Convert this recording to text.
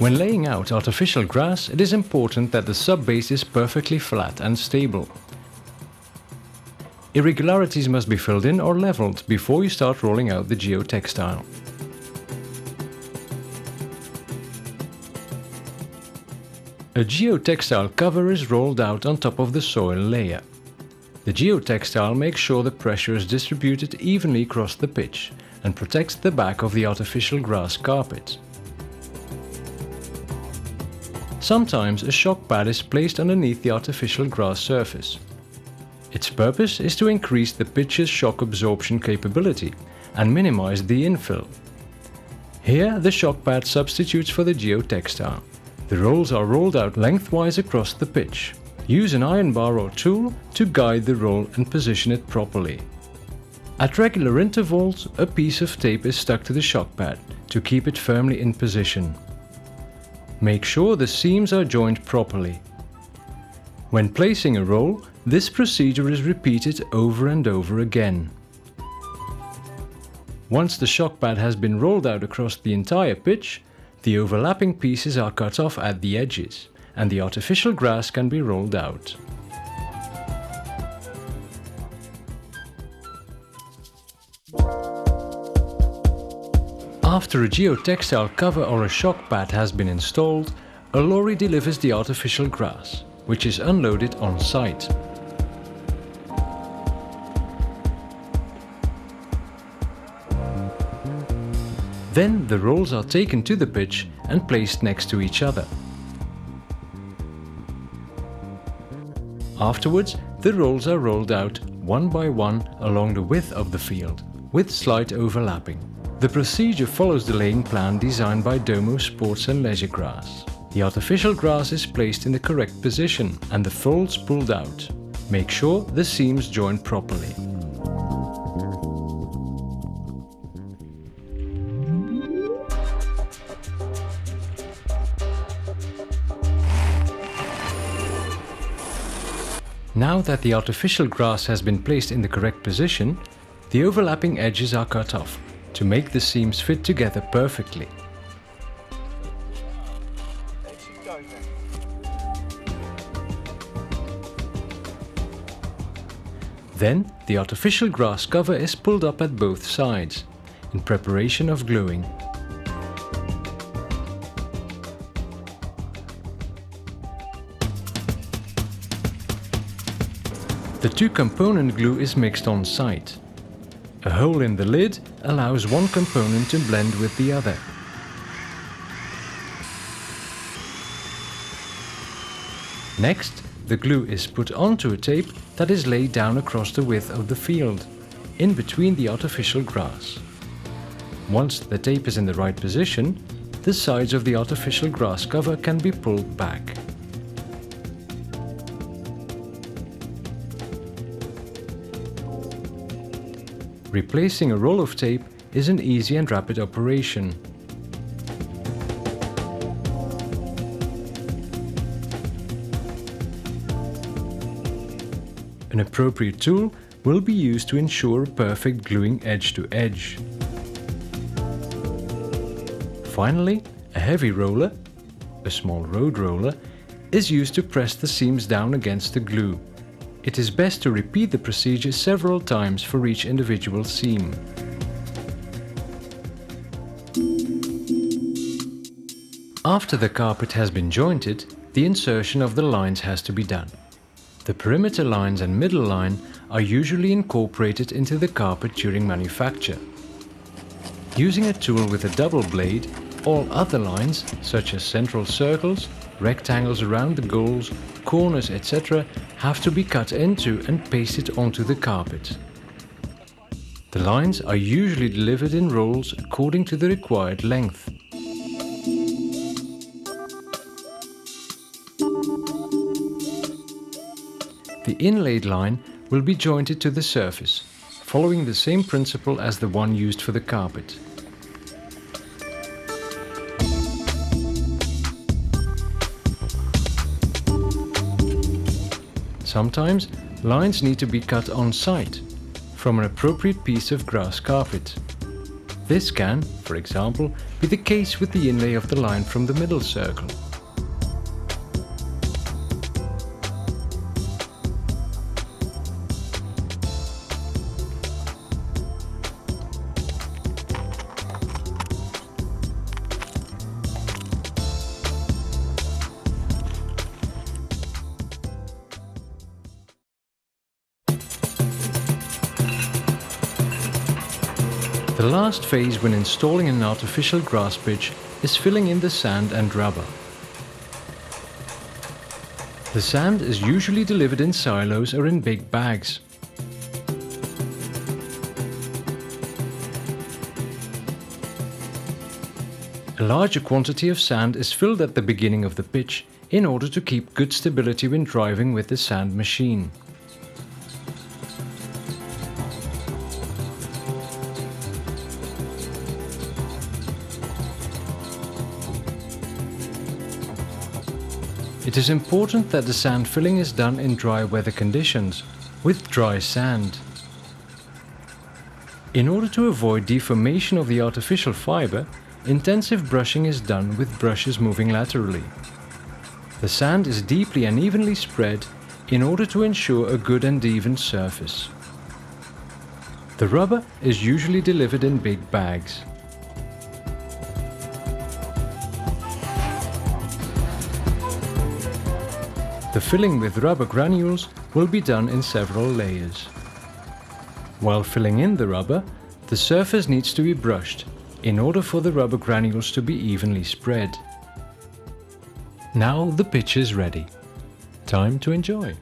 When laying out artificial grass, it is important that the sub-base is perfectly flat and stable. Irregularities must be filled in or leveled before you start rolling out the geotextile. A geotextile cover is rolled out on top of the soil layer. The geotextile makes sure the pressure is distributed evenly across the pitch and protects the back of the artificial grass carpet. Sometimes a shock pad is placed underneath the artificial grass surface. Its purpose is to increase the pitch's shock absorption capability and minimize the infill. Here the shock pad substitutes for the geotextile. The rolls are rolled out lengthwise across the pitch. Use an iron bar or tool to guide the roll and position it properly. At regular intervals, a piece of tape is stuck to the shock pad to keep it firmly in position. Make sure the seams are joined properly. When placing a roll, this procedure is repeated over and over again. Once the shock pad has been rolled out across the entire pitch, the overlapping pieces are cut off at the edges, and the artificial grass can be rolled out. After a geotextile cover or a shock pad has been installed, a lorry delivers the artificial grass, which is unloaded on site. Then the rolls are taken to the pitch and placed next to each other. Afterwards, the rolls are rolled out one by one along the width of the field, with slight overlapping. The procedure follows the laying plan designed by Domo Sports and Leisure Grass. The artificial grass is placed in the correct position and the folds pulled out. Make sure the seams join properly. Now that the artificial grass has been placed in the correct position, the overlapping edges are cut off to make the seams fit together perfectly. Then the artificial grass cover is pulled up at both sides, in preparation of gluing. The two-component glue is mixed on site. A hole in the lid allows one component to blend with the other. Next, the glue is put onto a tape that is laid down across the width of the field, in between the artificial grass. Once the tape is in the right position, the sides of the artificial grass cover can be pulled back. Replacing a roll of tape is an easy and rapid operation. An appropriate tool will be used to ensure a perfect gluing edge to edge. Finally, a heavy roller, a small road roller, is used to press the seams down against the glue. It is best to repeat the procedure several times for each individual seam. After the carpet has been jointed, the insertion of the lines has to be done. The perimeter lines and middle line are usually incorporated into the carpet during manufacture. Using a tool with a double blade, all other lines, such as central circles, rectangles around the goals, corners, etc., have to be cut into and pasted onto the carpet. The lines are usually delivered in rolls according to the required length. The inlaid line will be jointed to the surface, following the same principle as the one used for the carpet. Sometimes, lines need to be cut on site, from an appropriate piece of grass carpet. This can, for example, be the case with the inlay of the line from the middle circle. The last phase when installing an artificial grass pitch is filling in the sand and rubber. The sand is usually delivered in silos or in big bags. A larger quantity of sand is filled at the beginning of the pitch in order to keep good stability when driving with the sand machine. It is important that the sand filling is done in dry weather conditions, with dry sand. In order to avoid deformation of the artificial fiber, intensive brushing is done with brushes moving laterally. The sand is deeply and evenly spread in order to ensure a good and even surface. The rubber is usually delivered in big bags. The filling with rubber granules will be done in several layers. While filling in the rubber, the surface needs to be brushed in order for the rubber granules to be evenly spread. Now the pitch is ready. Time to enjoy!